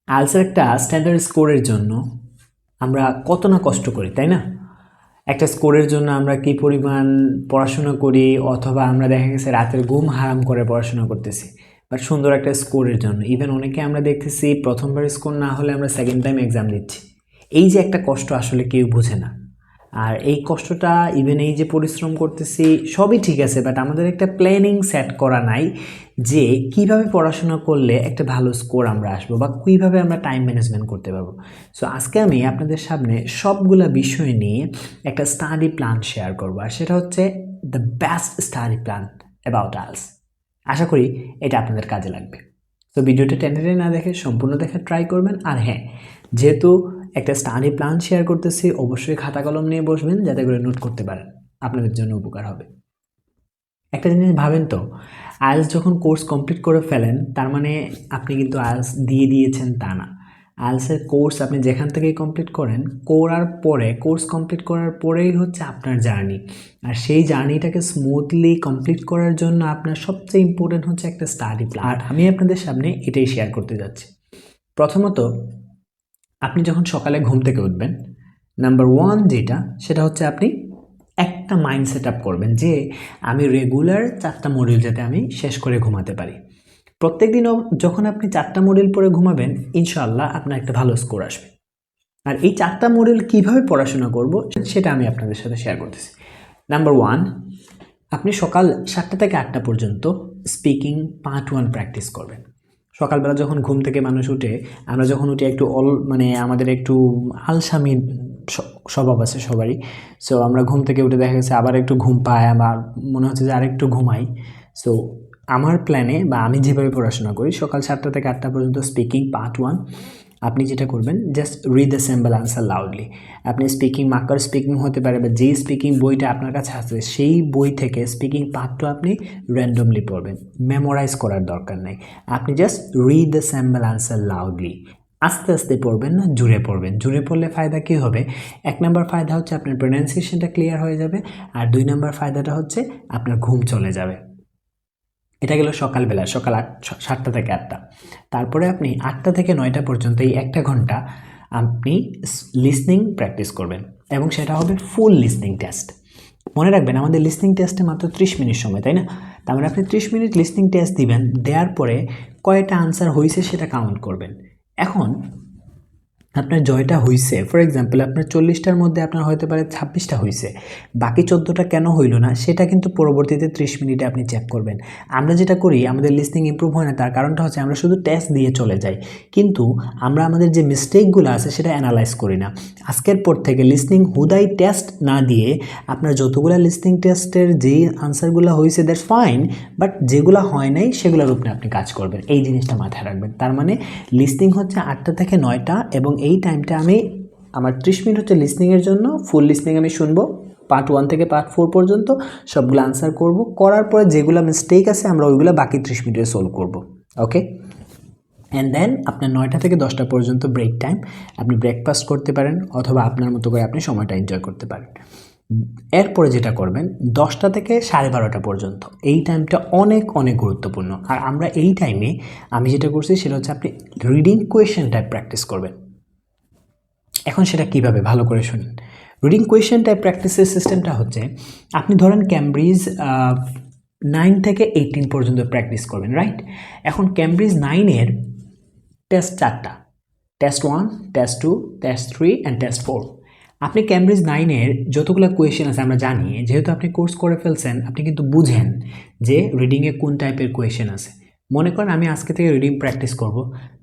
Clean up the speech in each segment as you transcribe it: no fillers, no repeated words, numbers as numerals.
IELTS একটা standard স্কোরের জন্য আমরা কত না কষ্ট করি, তাই না? একটা স্কোরের জন্য আমরা কি পরিমাণ পড়াশোনা করি, অথবা আমরা দেখা গেছে রাতের ঘুম হারাম করে পড়াশোনা করতেছি বাট সুন্দর একটা স্কোরের জন্য। ইভেন অনেকে আমরা দেখতেছি প্রথমবার স্কোর না হলে আমরা সেকেন্ড টাইম এক্সাম দিচ্ছি। এই যে একটা কষ্ট আসলে কেউ বোঝে না। আর এই কষ্টটা, ইভেন এই যে পরিশ্রম করতেছি সবই ঠিক আছে, বাট আমাদের একটা প্ল্যানিং সেট করা নাই যে কিভাবে পড়াশোনা করলে একটা ভালো স্কোর আমরা আসবো বা কীভাবে আমরা টাইম ম্যানেজমেন্ট করতে পারবো। সো আজকে আমি আপনাদের সামনে সবগুলা বিষয় নিয়ে একটা স্টাডি প্ল্যান শেয়ার করবো, আর সেটা হচ্ছে the best study plan about IELTS. আশা করি এটা আপনাদের কাজে লাগবে। তো ভিডিওটা টেনে না দেখে সম্পূর্ণ দেখে ট্রাই করবেন। আর হ্যাঁ, যেহেতু একটা স্টাডি প্ল্যান শেয়ার করতেছি, অবশ্যই খাতা কলম নিয়ে বসবেন যাতে করে নোট করতে পারেন, আপনাদের জন্য উপকার হবে। একটা জিনিস ভাবেন তো, আইএলটিএস যখন কোর্স কমপ্লিট করে ফেলেন তার মানে আপনি কিন্তু আইএলটিএস দিয়ে দিয়েছেন তা না। আইএলটিএসের কোর্স আপনি যেখান থেকেই কমপ্লিট করেন, কোর্স কমপ্লিট করার পরেই হচ্ছে আপনার জার্নি। আর সেই জার্নিটাকে স্মুথলি কমপ্লিট করার জন্য আপনার সবচেয়ে ইম্পর্টেন্ট হচ্ছে একটা স্টাডি প্ল্যান। আর আমি আপনাদের সামনে এটাই শেয়ার করতে যাচ্ছি। প্রথমত, আপনি যখন সকালে ঘুম থেকে উঠবেন, নাম্বার 1 যেটা, সেটা হচ্ছে আপনি একটা মাইন্ড সেট আপ করবেন যে আমি রেগুলার 4টা মডিউল যাতে আমি শেষ করে ঘুমাতে পারি। প্রত্যেক দিনও যখন আপনি 4টা মডিউল পরে ঘুমাবেন, ইনশাআল্লাহ আপনার একটা ভালো স্কোর আসবে। আর এই 4টা মডিউল কীভাবে পড়াশোনা করব সেটা আমি আপনাদের সাথে শেয়ার করতেছি। নাম্বার 1, আপনি সকাল 7টা থেকে 8টা পর্যন্ত স্পিকিং পার্ট 1 প্র্যাকটিস করবেন। সকালবেলা যখন ঘুম থেকে মানুষ উঠে, আমরা যখন উঠে একটু আমাদের একটু আলসামি স্বভাব আছে সবারই। সো আমরা ঘুম থেকে উঠে দেখা গেছে আবার একটু ঘুম পায়, আমার মনে হচ্ছে যে আরেকটু ঘুমাই। সো আমার প্ল্যানে বা আমি যেভাবে পড়াশোনা করি, সকাল 7টা থেকে 8টা পর্যন্ত স্পিকিং পার্ট 1 আপনি যেটা করবেন, just read the symbol answer loudly. আপনি স্পিকিং মার্কার স্পিকিং হতে পারে, বা যেই স্পিকিং বইটা আপনার কাছে আছে সেই বই থেকে স্পিকিং পার্টটা আপনি র্যান্ডমলি পড়বেন, মেমোরাইজ করার দরকার নেই। আপনি just read the symbol answer loudly, আস্তে আস্তে পড়বেন না, জুড়ে পড়বেন। জুড়ে পড়লে ফায়দা কী হবে? 1 নম্বর ফায়দা হচ্ছে আপনার প্রোনাউন্সিয়েশনটা ক্লিয়ার হয়ে যাবে, আর 2 নম্বর ফায়দাটা হচ্ছে আপনার ঘুম চলে যাবে। এটা গেল সকালবেলা, সকাল 7টা থেকে 8টা। তারপরে আপনি 8টা থেকে 9টা পর্যন্ত এই 1 ঘন্টা আপনি লিসনিং প্র্যাকটিস করবেন, এবং সেটা হবে ফুল লিসনিং টেস্ট। মনে রাখবেন, আমাদের লিসনিং টেস্টে মাত্র 30 মিনিট সময়, তাই না? তার মানে আপনি 30 মিনিট লিসনিং টেস্ট দিবেন, দেওয়ার পরে কয়টা আনসার হয়েছে সেটা কাউন্ট করবেন। এখন আপনার জয়টা হইছে, ফর এক্সাম্পল আপনার 40টার মধ্যে আপনার হতে পারে 26টা হইছে, বাকি 14টা কেন হইল না সেটা কিন্তু পরবর্তীতে 30 মিনিটে আপনি চেক করবেন। আমরা যেটা করি, আমাদের লিসনিং ইমপ্রুভ হয় না, তার কারণটা হচ্ছে আমরা শুধু টেস্ট দিয়ে চলে যাই, কিন্তু আমরা আমাদের যে মিস্টেকগুলো আছে সেটা অ্যানালাইজ করি না। আজকের পর থেকে লিসনিং হুদাই টেস্ট না দিয়ে আপনার যতগুলো লিসনিং টেস্টের যেই আনসারগুলো হয়েছে দ্যাটস ফাইন, বাট যেগুলো হয় নাই সেগুলোর উপরে আপনি কাজ করবেন। এই জিনিসটা মাথায় রাখবেন। তার মানে লিসনিং হচ্ছে 8টা থেকে 9টা, এবং এই টাইমটা আমার 30 মিনিট হচ্ছে লিসনিংয়ের জন্য। ফুল লিসনিং আমি শুনবো পার্ট 1 থেকে পার্ট 4 পর্যন্ত, সবগুলো আনসার করব, করার পরে যেগুলো মিস্টেক আছে আমরা ওইগুলো বাকি 30 মিনিটে সলভ করব। ওকে, অ্যান্ড দেন আপনার 9টা থেকে 10টা পর্যন্ত ব্রেক টাইম, আপনি ব্রেকফাস্ট করতে পারেন, অথবা আপনার মতো করে আপনি সময়টা এনজয় করতে পারেন। এরপরে যেটা করবেন, 10টা থেকে 12:30টা পর্যন্ত, এই টাইমটা অনেক অনেক গুরুত্বপূর্ণ। আর আমরা এই টাইমে আমি যেটা করছি সেটা হচ্ছে আপনি রিডিং কোয়েশ্চেন টাইপ প্র্যাকটিস করবেন। এখন সেটা কিভাবে, ভালো করে শুনুন। রিডিং কোয়েশ্চেন টাইপ প্র্যাকটিসের সিস্টেমটা হচ্ছে, আপনি ধরেন ক্যামব্রিজ 9 থেকে 18 পর্যন্ত প্র্যাকটিস করবেন, রাইট? এখন ক্যামব্রিজ 9-এর টেস্ট 4টা, test 1, test 2, test 3 and test 4। আপনি ক্যামব্রিজ 9-এর যতগুলো কোয়েশ্চেন আছে আমরা জানি, যেহেতু আপনি কোর্স করে ফেলছেন, আপনি কিন্তু বুঝেন যে রিডিংয়ে কোন টাইপের কোয়েশ্চেন আছে। মনে করেন আমি আজকে থেকে রিডিং প্র্যাকটিস করব,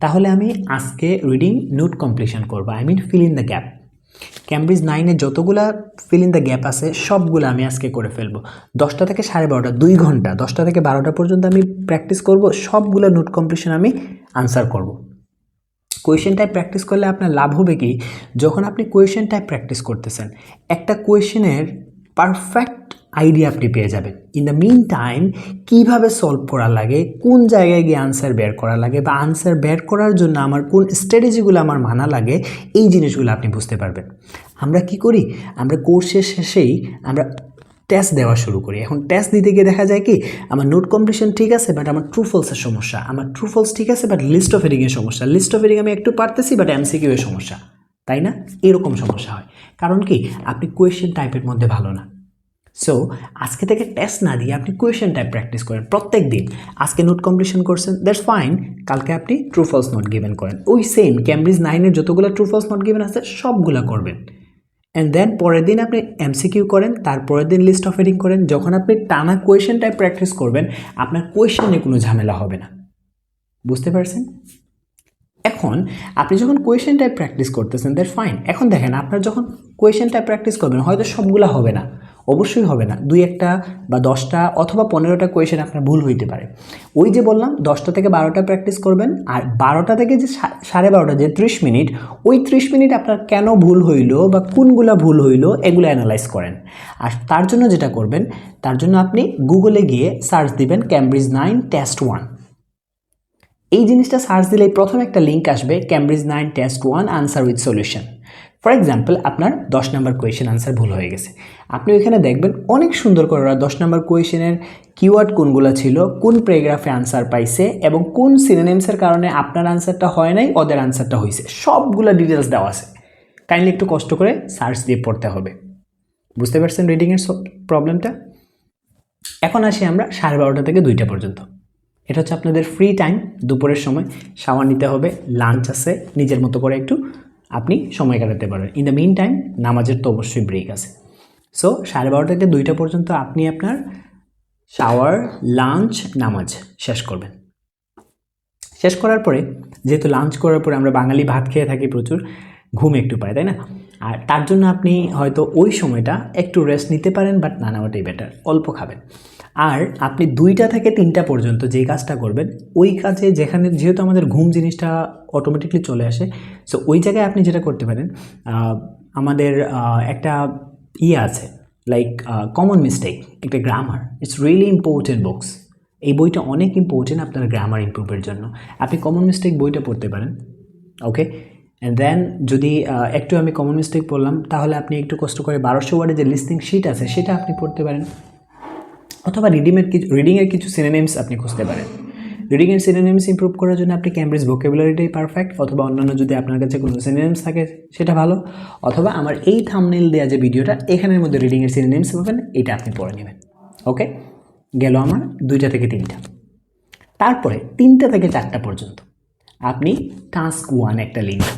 তাহলে আমি আজকে রিডিং নোট কমপ্লিশন করব, fill in the gap. Cambridge 9-এ যতগুলা ফিল ইন দ্য গ্যাপ আছে সবগুলো আমি আজকে করে ফেলবো। 10টা থেকে 12:30, 2 ঘন্টা, 10টা থেকে 12টা পর্যন্ত আমি প্র্যাকটিস করব, সবগুলো নোট কমপ্লিশন আমি আনসার করব। কোয়েশ্চেন টাইপ প্র্যাকটিস করলে আপনার লাভ হবে কি, যখন আপনি কোয়েশ্চেন টাইপ প্র্যাকটিস করতেছেন, একটা কোয়েশ্চেনের পারফেক্ট আইডিয়া আপনি পেয়ে যাবেন। ইন দ্য মিন টাইম কীভাবে সলভ করা লাগে, কোন জায়গায় গিয়ে আনসার বের করা লাগে, বা আনসার বের করার জন্য আমার কোন স্ট্র্যাটেজিগুলো আমার মানা লাগে, এই জিনিসগুলো আপনি বুঝতে পারবেন। আমরা কি করি, আমরা কোর্সের শেষেই আমরা টেস্ট দেওয়া শুরু করি। এখন টেস্ট দিতে গিয়ে দেখা যায় কি আমার নোট কমপ্লিশন ঠিক আছে, বাট আমার ট্রু ফলসের সমস্যা, আমার ট্রু ফলস ঠিক আছে, বাট লিস্ট অফ হেডিংয়ের সমস্যা, লিস্ট অফ হেডিং আমি একটু পারতেছি, বাট এমসিকিউ এর সমস্যা, তাই না? এরকম সমস্যা হয়। কারণ কি আপনি কোয়েশ্চেন টাইপের মধ্যে ভালো না। সো আজকে থেকে টেস্ট না দিয়ে আপনি কোয়েশ্চেন টাইপ প্র্যাকটিস করেন প্রত্যেক দিন। আজকে নোট কমপ্লিশন করছেন, দ্যাটস ফাইন, কালকে আপনি ট্রু ফলস নোট গিভেন করেন, ওই সেম ক্যামব্রিজ 9-এর যতগুলো ট্রু ফলস নোট গিভেন আছে সবগুলো করবেন। অ্যান্ড দেন পরের দিন আপনি এমসিকিউ করেন, তারপরের দিন লিস্ট অফ হেডিং করেন। যখন আপনি টানা কোয়েশ্চেন টাইপ প্র্যাকটিস করবেন আপনার কোয়েশ্চেনে কোনো ঝামেলা হবে না। বুঝতে পারছেন? এখন আপনি যখন কোয়েশ্চেন টাইপ প্র্যাকটিস করতেছেন দ্যাটস ফাইন। এখন দেখেন আপনার যখন কোয়েশ্চেন টাইপ প্র্যাকটিস করবেন হয়তো সবগুলো হবে না, অবশ্যই হবে না, 2-1টা বা 10টা অথবা 15টা কোয়েশ্চেন আপনার ভুল হইতে পারে। ওই যে বললাম 10টা থেকে 12টা প্র্যাকটিস করবেন, আর 12টা থেকে যে 12:30 যে 30 মিনিট, ওই 30 মিনিট আপনার কেন ভুল হইলো বা কোনগুলা ভুল হইলো এগুলো অ্যানালাইজ করেন। আর তার জন্য যেটা করবেন, তার জন্য আপনি গুগলে গিয়ে সার্চ দিবেন ক্যামব্রিজ 9 টেস্ট 1। এই জিনিসটা সার্চ দিলে প্রথম একটা লিঙ্ক আসবে, Cambridge 9 test 1 answer with solution. For example আপনার 10 নম্বর কোয়েশ্চেন আনসার ভুল হয়ে গেছে, আপনি ওইখানে দেখবেন অনেক সুন্দর করে ওরা 10 নম্বর কোয়েশ্চেনের কিওয়ার্ড কোনগুলো ছিল, কোন প্যারাগ্রাফে আনসার পাইছে এবং কোন সিনোনিমসের কারণে আপনার আনসারটা হয় নাই ওদের আনসারটা হয়েছে, সবগুলো ডিটেলস দেওয়া আছে। কাইন্ডলি একটু কষ্ট করে সার্চ দিয়ে পড়তে হবে। বুঝতে পারছেন রিডিংয়ের প্রবলেমটা? এখন আসি আমরা 12:30 থেকে 2টা পর্যন্ত। এটা হচ্ছে আপনাদের ফ্রি টাইম, দুপুরের সময় শাওয়ার নিতে হবে, লাঞ্চ আছে, নিজের মতো করে একটু আপনি সময় কাটাতে পারবেন। ইন দ্য মিন টাইম নামাজের তো অবশ্যই ব্রেক আছে। সো 12:30 থেকে 2টা পর্যন্ত আপনি আপনার শাওয়ার, লাঞ্চ, নামাজ শেষ করবেন। শেষ করার পরে যেহেতু লাঞ্চ করার পরে আমরা বাঙালি ভাত খেয়ে থাকি প্রচুর, ঘুম একটু পাই, তাই না? আর তার জন্য আপনি হয়তো ওই সময়টা একটু রেস্ট নিতে পারেন, বাট না নেওয়াটাই বেটার, অল্প খাবেন। আর আপনি 2টা থেকে 3টা পর্যন্ত যেই কাজটা করবেন, ওই কাজে যেখানে যেহেতু আমাদের ঘুম জিনিসটা অটোমেটিকলি চলে আসে, সো ওই জায়গায় আপনি যেটা করতে পারেন, আমাদের একটা আছে লাইক কমন মিস্টেক, একটা grammar, it's really important books. এই বইটা অনেক ইম্পর্টেন্ট আপনার গ্রামার ইমপ্রুভের জন্য। আপনি কমন মিস্টেক বইটা পড়তে পারেন, ওকে? অ্যান্ড দেন যদি একটু আমি কমন মিস্টেক পড়লাম, তাহলে আপনি একটু কষ্ট করে 1200 ওয়ার্ডের যে লিস্টিং শিট আছে সেটা আপনি পড়তে পারেন, অথবা রিডিংয়ের কিছু সিনোনিমস আপনি খুঁজতে পারেন। রিডিংয়ের সিনোনিমস ইমপ্রুভ করার জন্য আপনি ক্যামব্রিজ ভোকাবুলারিটাই পারফেক্ট, অথবা অন্যান্য যদি আপনার কাছে কোনো সিনোনিমস থাকে সেটা ভালো, অথবা আমার এই থাম্বনেইল দেওয়া যে ভিডিওটা এখানের মধ্যে রিডিংয়ের সিনোনিমস পাবেন, এটা আপনি পড়ে নেবেন। ওকে, গেল আমার 2টা থেকে 3টা। তারপরে 3টা থেকে 4টা পর্যন্ত আপনি টাস্ক 1 একটা লিখবেন,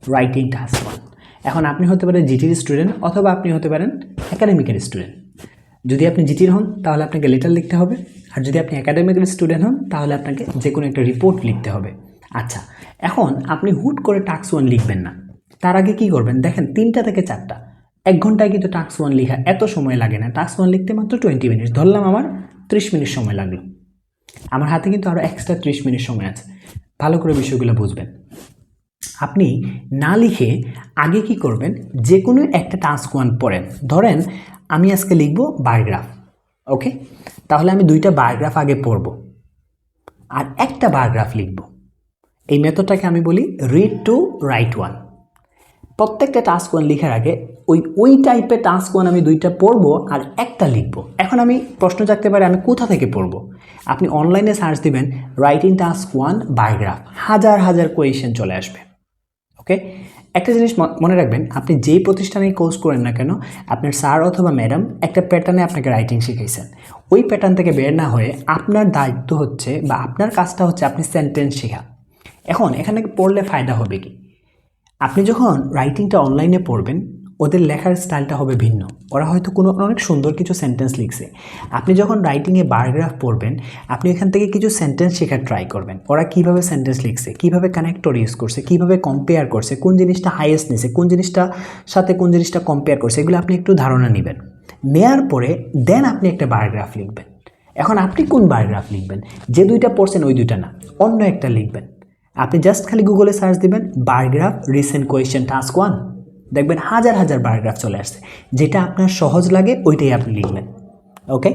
রাইটিং টাস্ক 1। এখন আপনি হতে পারেন জিটির স্টুডেন্ট, অথবা আপনি হতে পারেন একাডেমিকের স্টুডেন্ট। যদি আপনি জিটির হন তাহলে আপনাকে লেটার লিখতে হবে, আর যদি আপনি একাডেমিকের স্টুডেন্ট হন তাহলে আপনাকে যে কোনো একটা রিপোর্ট লিখতে হবে। আচ্ছা, এখন আপনি হুট করে টাস্ক 1 লিখবেন না, তার আগে কি করবেন দেখেন, 3টা থেকে 4টা 1 ঘন্টায় কিন্তু টাস্ক 1 লেখা এত সময় লাগে না। টাস্ক 1 লিখতে মাত্র 20 মিনিট, ধরলাম আমার 30 মিনিট সময় লাগলো, আমার হাতে কিন্তু আরও এক্সট্রা 30 মিনিট সময় আছে। ভালো করে বিষয়গুলো বুঝবেন। আপনি না লিখে আগে কি করবেন, যে কোনো একটা টাস্ক 1 পড়েন। ধরেন আমি আজকে লিখব বায়োগ্রাফ, ওকে? তাহলে আমি 2টা বায়োগ্রাফ আগে পড়ব আর একটা বায়োগ্রাফ লিখব। এই মেথডটাকে আমি বলি রিড টু রাইট 1। প্রত্যেকটা টাস্ক 1 লেখার আগে ওই টাইপের টাস্ক 1 আমি 2টা পড়বো আর একটা লিখব। এখন আমি প্রশ্ন জাগতে পারে আমি কোথা থেকে পড়ব? আপনি অনলাইনে সার্চ দিবেন রাইটিং টাস্ক 1 বায়োগ্রাফ, হাজার হাজার কোয়েশ্চেন চলে আসবে। ওকে, একটা জিনিস মনে রাখবেন, আপনি যেই প্রতিষ্ঠানে কোর্স করেন না কেন, আপনার স্যার অথবা ম্যাডাম একটা প্যাটার্নে আপনাকে রাইটিং শিখাইছেন। ওই প্যাটার্ন থেকে বের না হয়ে আপনার দায়িত্ব হচ্ছে বা আপনার কাজটা হচ্ছে আপনি সেন্টেন্স শেখা। এখন এখানে পড়লে ফায়দা হবে কি, আপনি যখন রাইটিংটা অনলাইনে পড়বেন ওদের লেখার স্টাইলটা হবে ভিন্ন, ওরা হয়তো কোনো অনেক সুন্দর কিছু সেন্টেন্স লিখছে। আপনি যখন রাইটিংয়ে বায়োগ্রাফ পড়বেন আপনি এখান থেকে কিছু সেন্টেন্স শেখার ট্রাই করবেন, ওরা কীভাবে সেন্টেন্স লিখছে, কীভাবে কানেক্টর ইউজ করছে, কীভাবে কম্পেয়ার করছে, কোন জিনিসটা হাইয়েস্ট নিছে, কোন জিনিসটা সাথে কোন জিনিসটা কম্পেয়ার করছে, এগুলো আপনি একটু ধারণা নেবেন। নেয়ার পরে দেন আপনি একটা বায়োগ্রাফ লিখবেন। এখন আপনি কোন বায়োগ্রাফ লিখবেন, যে 2টা পড়ছেন ওই 2টা না, অন্য একটা লিখবেন। আপনি জাস্ট খালি গুগলে সার্চ দিবেন বায়োগ্রাফ রিসেন্ট কোয়েশ্চেন টাস্ক 1, দেখবেন হাজার হাজার বায়োগ্রাফ চলে আসছে। যেটা আপনার সহজ লাগে ওইটাই আপনি লিখবেন। ওকে,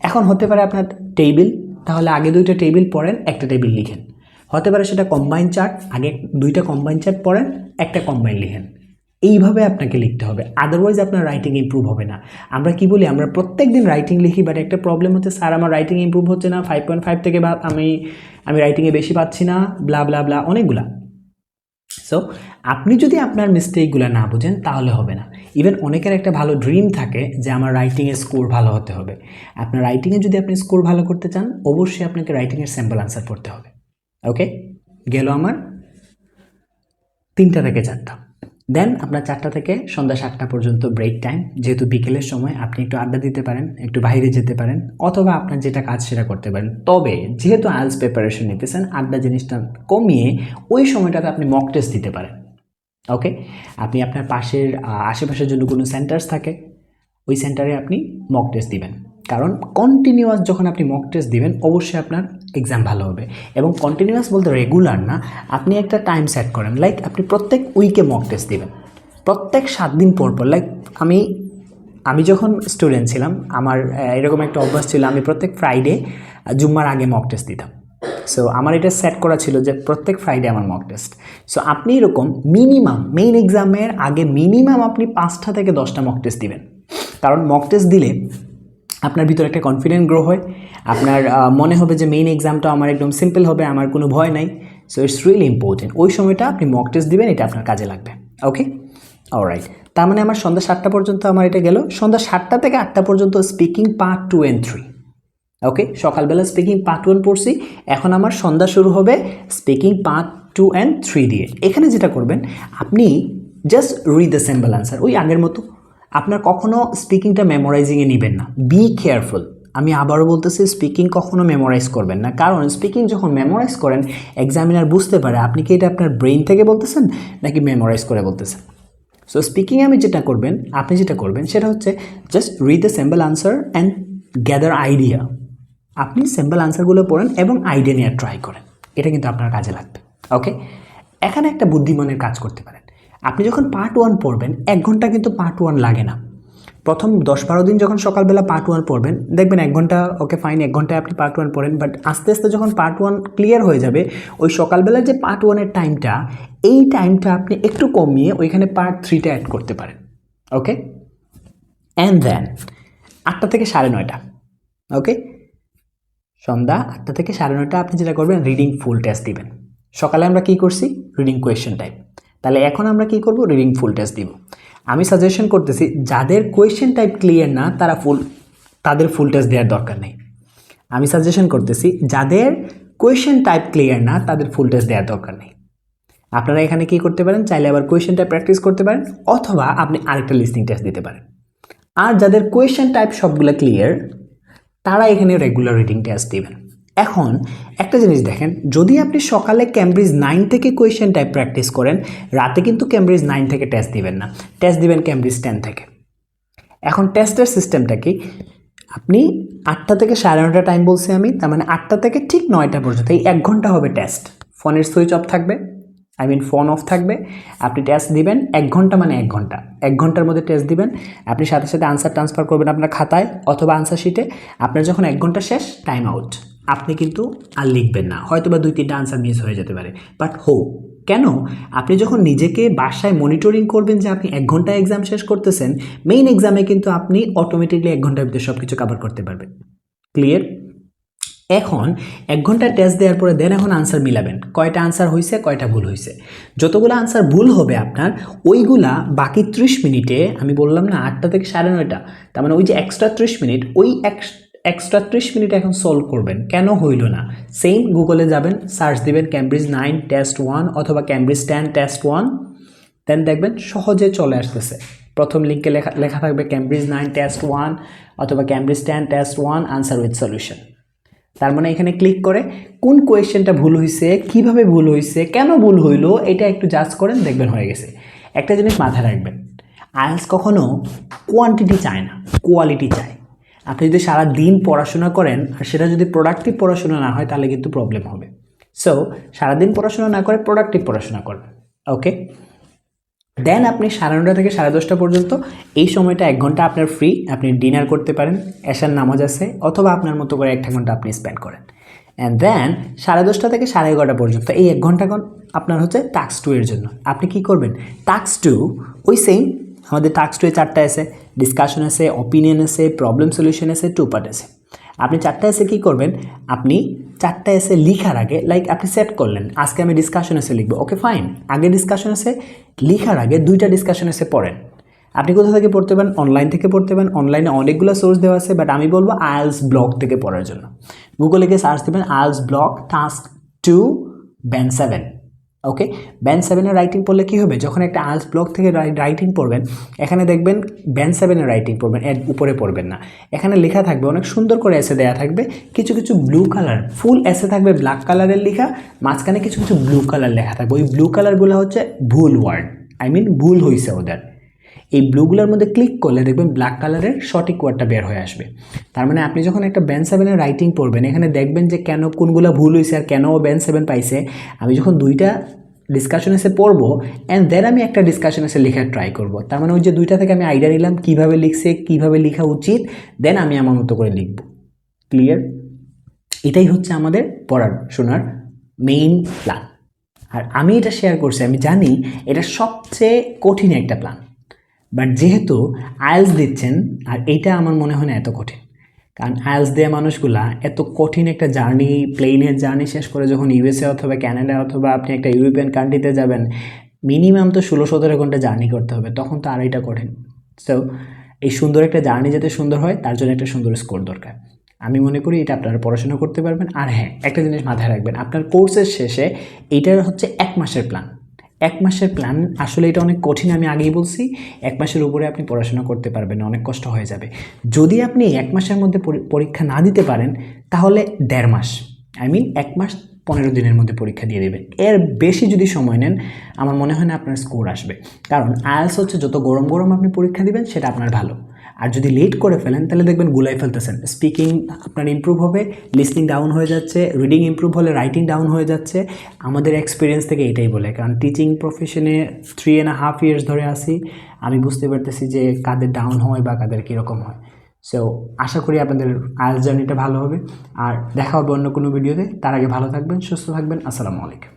এখন হতে পারে আপনার টেবিল, তাহলে আগে 2টা টেবিল পড়েন, একটা টেবিল লিখেন। হতে পারে সেটা কম্বাইন চার্ট, আগে 2টা কম্বাইন চার্ট পড়েন, একটা কম্বাইন লিখেন। এইভাবে আপনাকে লিখতে হবে, আদারওয়াইজ আপনার রাইটিং ইমপ্রুভ হবে না। আমরা কি বলি, আমরা প্রত্যেক দিন রাইটিং লিখি, বাট একটা প্রবলেম হচ্ছে স্যার আমার রাইটিং ইমপ্রুভ হচ্ছে না, 5.5 থেকে বা আমি রাইটিংয়ে বেশি পাচ্ছি না, ব্লা ব্লা ব্লা অনেকগুলা। সো আপনি যদি আপনার মিস্টেকগুলো না বুঝেন তাহলে হবে না। ইভেন অনেকের একটা ভালো ড্রিম থাকে যে আমার রাইটিংয়ের স্কোর ভালো হতে হবে। আপনার রাইটিংয়ে যদি আপনি স্কোর ভালো করতে চান, অবশ্যই আপনাকে রাইটিংয়ের স্যাম্পল আনসার পড়তে হবে। ওকে, গেল আমার 3টা থেকে 4টা। দেন আপনার 4টা থেকে সন্ধ্যা 7টা পর্যন্ত ব্রেক টাইম, যেহেতু বিকেলের সময় আপনি একটু আড্ডা দিতে পারেন, একটু বাইরে যেতে পারেন, অথবা আপনার যেটা কাজ সেটা করতে পারেন। তবে যেহেতু আইএলটিএস প্রিপারেশন নিতেছেন, আড্ডা জিনিসটা কমিয়ে ওই সময়টাতে আপনি মক টেস্ট দিতে পারেন। ওকে, আপনি আপনার পাশের আশেপাশের জন্য কোনো সেন্টার্স থাকে, ওই সেন্টারে আপনি মক টেস্ট দিবেন। কারণ কন্টিনিউয়াস যখন আপনি মক টেস্ট দিবেন, অবশ্যই আপনার এক্সাম ভালো হবে। এবং কন্টিনিউয়াস বলতে রেগুলার না, আপনি একটা টাইম সেট করেন, লাইক আপনি প্রত্যেক উইকে মক টেস্ট দিবেন, প্রত্যেক 7 দিন পর পর। লাইক আমি যখন স্টুডেন্ট ছিলাম, আমার এরকম একটা অভ্যাস ছিল, আমি প্রত্যেক ফ্রাইডে জুম্মার আগে মক টেস্ট দিতাম। সো আমার এটা সেট করা ছিল যে প্রত্যেক ফ্রাইডে আমার মক টেস্ট। সো আপনি এরকম মিনিমাম মেইন এক্সামের আগে মিনিমাম আপনি 5টা থেকে 10টা মক টেস্ট দিবেন। কারণ মক টেস্ট দিলে আপনার ভিতরে একটা কনফিডেন্ট গ্রো হয়, আপনার মনে হবে যে মেইন এক্সামটা আমার একদম সিম্পল হবে, আমার কোনো ভয় নাই। সো ইটস রিয়েলি ইম্পর্টেন্ট, ওই সময়টা আপনি মক টেস্ট দিবেন, এটা আপনার কাজে লাগবে। ওকে, অলরাইট। তার মানে আমার সন্ধ্যা 7টা পর্যন্ত আমার এটা গেল। সন্ধ্যা 7টা থেকে 8টা পর্যন্ত স্পিকিং পার্ট 2 and 3। ওকে, সকালবেলা স্পিকিং পার্ট 1 পড়ছি, এখন আমার সন্ধ্যা শুরু হবে স্পিকিং পার্ট 2 and 3 দিয়ে। এখানে যেটা করবেন, আপনি just read the simple answer, ওই আগের মতো। আপনার কখনো স্পিকিংটা মেমোরাইজিংয়ে নেবেন না, বি কেয়ারফুল। আমি আবারও বলতেছি, স্পিকিং কখনো মেমোরাইজ করবেন না, কারণ স্পিকিং যখন মেমোরাইজ করেন, এক্সামিনার বুঝতে পারে আপনি কি এটা আপনার ব্রেইন থেকে বলতেছেন নাকি মেমোরাইজ করে বলতেছেন। সো স্পিকিংয়ে আপনি যেটা করবেন সেটা হচ্ছে just read the simple answer and gather idea. আপনি সিম্পল আনসারগুলো পড়েন এবং আইডিয়া নিয়ে ট্রাই করেন, এটা কিন্তু আপনার কাজে লাগবে। ওকে, এখানে একটা বুদ্ধিমানের কাজ করতে পারেন। আপনি যখন পার্ট 1 পড়বেন, 1 ঘন্টা কিন্তু পার্ট 1 লাগে না। প্রথম 10-12 দিন যখন সকালবেলা পার্ট 1 পড়বেন, দেখবেন 1 ঘন্টা, ওকে ফাইন, 1 ঘন্টায় আপনি পার্ট 1 পড়েন। বাট আস্তে আস্তে যখন পার্ট 1 ক্লিয়ার হয়ে যাবে, ওই সকালবেলার যে পার্ট 1-এর টাইমটা, এই টাইমটা আপনি একটু কমিয়ে ওইখানে পার্ট 3টা অ্যাড করতে পারেন। ওকে, অ্যান্ড দেন 8টা থেকে 9:30। ওকে, সন্ধ্যা 8টা থেকে 9:30 আপনি যেটা করবেন, রিডিং ফুল টেস্ট দিবেন। সকালে আমরা কি করছি, রিডিং কোয়েশ্চেন টাইপ, তাহলে এখন আমরা কি করব, রিডিং ফুল টেস্ট দিব। আমি সাজেশন করতেছি, যাদের কোয়েশ্চেন টাইপ ক্লিয়ার না তাদের ফুল টেস্ট দেওয়ার দরকার নেই। আমি সাজেশন করতেছি, যাদের কোয়েশ্চেন টাইপ ক্লিয়ার না তাদের ফুল টেস্ট দেওয়ার দরকার নেই। আপনারা এখানে কি করতে পারেন, চাইলে আবার কোয়েশ্চেন টাইপ প্র্যাকটিস করতে পারেন, অথবা আপনি আরেকটা লিসনিং টেস্ট দিতে পারেন। আর যাদের কোয়েশ্চেন টাইপ সবগুলো ক্লিয়ার, তারা এখানে রেগুলার রিডিং টেস্ট দিবেন। এখন একটা জিনিস দেখেন, যদি আপনি সকালে ক্যামব্রিজ 9 থেকে কোয়েশ্চেন টাইপ প্র্যাকটিস করেন, রাতে কিন্তু ক্যামব্রিজ 9 থেকে টেস্ট দিবেন না, টেস্ট দিবেন ক্যামব্রিজ 10 থেকে। এখন টেস্টের সিস্টেমটা কি, আপনি 8টা থেকে 9:30 টাইম বলছি আমি, তার মানে 8টা থেকে ঠিক 9টা পর্যন্ত এই 1 ঘন্টা হবে টেস্ট। ফোনের সুইচ অফ থাকবে, ফোন অফ থাকবে, আপনি টেস্ট দিবেন 1 ঘন্টা, মানে 1 ঘন্টা, 1 ঘন্টার মধ্যে টেস্ট দিবেন। আপনি সাথে সাথে আনসার ট্রান্সফার করবেন আপনার খাতায় অথবা আনসার শিটে। আপনার যখন 1 ঘন্টা শেষ, টাইম আউট, আপনি কিন্তু আর লিখবেন না, হয়তো বা 2-3টা আনসার মিস হয়ে যেতে পারে। বাট কেন, আপনি যখন নিজেকে বাসায় মনিটরিং করবেন যে আপনি 1 ঘন্টায় এক্সাম শেষ করতেছেন, মেইন এক্সামে কিন্তু আপনি অটোমেটিকলি 1 ঘন্টার ভিতরে সব কিছু কভার করতে পারবেন। ক্লিয়ার? এখন 1 ঘন্টা টেস্ট দেওয়ার পরে দেন এখন আনসার মিলাবেন, কয়টা আনসার হয়েছে, কয়টা ভুল হয়েছে। যতগুলো আনসার ভুল হবে আপনার, ওইগুলা বাকি 30 মিনিটে, আমি বললাম না 8টা থেকে 9:30, তার মানে ওই যে এক্সট্রা 30 মিনিট, ওই এক্সট্রা 30 মিনিট এখন সলভ করবেন। কেন হইল না, সেম গুগলে যাবেন, সার্চ দিবেন ক্যামব্রিজ 9 টেস্ট 1 অথবা ক্যামব্রিজ 10 টেস্ট 1, দেন দেখবেন সহজে চলে আসতেছে। প্রথম লিঙ্কে লেখা থাকবে ক্যামব্রিজ 9 টেস্ট 1 অথবা Cambridge 10 test 1 answer with solution. তার মানে এখানে ক্লিক করে কোন কোয়েশ্চেনটা ভুল হয়েছে, কিভাবে ভুল হয়েছে, কেন ভুল হইলো, এটা একটু জাজ করেন, দেখবেন হয়ে গেছে। একটা জিনিস মাথায় রাখবেন, আইএলটিএস কখনো কোয়ান্টিটি চায় না, কোয়ালিটি চায়। আপনি যদি সারা দিন পড়াশোনা করেন আর সেটা যদি প্রোডাক্টিভ পড়াশোনা না হয়, তাহলে কিন্তু প্রবলেম হবে। সো সারাদিন পড়াশোনা না করে প্রোডাক্টিভ পড়াশোনা করবেন। ওকে, দেন আপনি 9:30 থেকে 10:30 পর্যন্ত এই সময়টা 1 ঘন্টা আপনার ফ্রি, আপনি ডিনার করতে পারেন, এশার নামাজ আছে, অথবা আপনার মতো করে 1 ঘন্টা আপনি স্পেন্ড করেন। অ্যান্ড দেন 10:30 থেকে 11:30 পর্যন্ত এই 1 ঘন্টা আপনার হচ্ছে টাস্ক 2 এর জন্য। আপনি কি করবেন, টাস্ক 2 ওই সেম আমাদের টাস্ক 2 এ 4টা আছে, ডিসকাশন আছে, অপিনিয়ন আছে, প্রবলেম সলিউশন আছে, 2 পার্ট আছে। আপনি 4টা এসে কী করবেন, আপনি 4টা এসে লিখার আগে লাইক আপনি সেট করলেন আজকে আমি ডিসকাশন এসে লিখবো, ওকে ফাইন, আগে ডিসকাশন এসে লিখার আগে 2টা ডিসকাশন এসে পড়েন। আপনি কোথা থেকে পড়তে পারেন, অনলাইন থেকে পড়তে পারেন, অনলাইনে অনেকগুলো সোর্স দেওয়া আছে, বাট আমি বলবো আইএলটিএস ব্লগ থেকে পড়ার জন্য। গুগলে গিয়ে সার্চ দেবেন আইএলটিএস ব্লগ টাস্ক 2 ব্যান্ড 7, ওকে। ব্যান্ড 7-এর রাইটিং পড়লে কী হবে, যখন একটা আইএলটিএস ব্লগ থেকে রাইটিং পড়বেন, এখানে দেখবেন ব্যান্ড 7-এর রাইটিং পড়বেন, এর উপরে পড়বেন না। এখানে লেখা থাকবে, অনেক সুন্দর করে এসে দেওয়া থাকবে, কিছু কিছু ব্লু কালার ফুল এসে থাকবে ব্ল্যাক কালারের লেখা, মাঝখানে কিছু কিছু ব্লু কালার লেখা থাকবে। ওই ব্লু কালারগুলো হচ্ছে ভুল ওয়ার্ড, ভুল হয়েছে ওদের। এই ব্লুগুলোর মধ্যে ক্লিক করলে দেখবেন ব্ল্যাক কালারের সঠিক ওয়ার্ডটা বের হয়ে আসবে। তার মানে আপনি যখন একটা ব্যান্ড 7-এর রাইটিং পড়বেন, এখানে দেখবেন যে কেন কোনগুলো ভুল হয়েছে আর কেন ও ব্যান্ড 7 পাইছে। আমি যখন 2টা ডিসকাশন এসে পড়বো অ্যান্ড দেন আমি একটা ডিসকাশন এসে লেখার ট্রাই করব। তার মানে ওই যে 2টা থেকে আমি আইডিয়া নিলাম কীভাবে লিখছে, কীভাবে লেখা উচিত, দেন আমি আমার মতো করে লিখব। ক্লিয়ার? এটাই হচ্ছে আমাদের পড়াশোনার মেইন প্ল্যান। আর আমি এটা শেয়ার করছি, আমি জানি এটা সবচেয়ে কঠিন একটা প্ল্যান, বাট যেহেতু আইএলটিএস দিচ্ছেন, আর এইটা আমার মনে হয় না এত কঠিন, কারণ আইএলটিএস দেওয়া মানুষগুলা এত কঠিন একটা জার্নি, প্লেনের জার্নি শেষ করে যখন ইউএসএ অথবা ক্যানাডা অথবা আপনি একটা ইউরোপিয়ান কান্ট্রিতে যাবেন, মিনিমাম তো 16-17 ঘন্টা জার্নি করতে হবে, তখন তো আর এটা কঠিন। সো এই সুন্দর একটা জার্নি যাতে সুন্দর হয়, তার জন্য একটা সুন্দর স্কোর দরকার। আমি মনে করি এটা আপনারা পড়াশোনা করতে পারবেন। আর হ্যাঁ, একটা জিনিস মাথায় রাখবেন, আপনার কোর্সের শেষে এইটার হচ্ছে 1 মাসের প্ল্যান। 1 মাসের প্ল্যান, আসলে এটা অনেক কঠিন, আমি আগেই বলছি। 1 মাসের উপরে আপনি পড়াশোনা করতে পারবেন না, অনেক কষ্ট হয়ে যাবে। যদি আপনি 1 মাসের মধ্যে পরীক্ষা না দিতে পারেন, তাহলে 1.5 মাস, 1 মাস 15 দিনের মধ্যে পরীক্ষা দিয়ে দেবেন। এর বেশি যদি সময় নেন, আমার মনে হয় না আপনার স্কোর আসবে। কারণ আইএলটিএস হচ্ছে যত গরম গরম আপনি পরীক্ষা দিবেন, সেটা আপনার ভালো। আর যদি লেট করে ফেলেন, তাহলে দেখবেন গুলাই ফেলতেছেন। স্পিকিং আপনার ইমপ্রুভ হবে, লিসনিং ডাউন হয়ে যাচ্ছে, রিডিং ইমপ্রুভ হলে রাইটিং ডাউন হয়ে যাচ্ছে। আমাদের এক্সপিরিয়েন্স থেকে এটাই বলে, কারণ টিচিং প্রফেশনে 3.5 ইয়ার্স ধরে আসি, আমি বুঝতে পারতেছি যে কাদের ডাউন হয় বা কাদের কীরকম হয়। সো আশা করি আপনাদের আইএলটিএস জার্নিটা ভালো হবে। আর দেখা হবে অন্য কোনো ভিডিওতে। তার আগে ভালো থাকবেন, সুস্থ থাকবেন। আসসালামু আলাইকুম।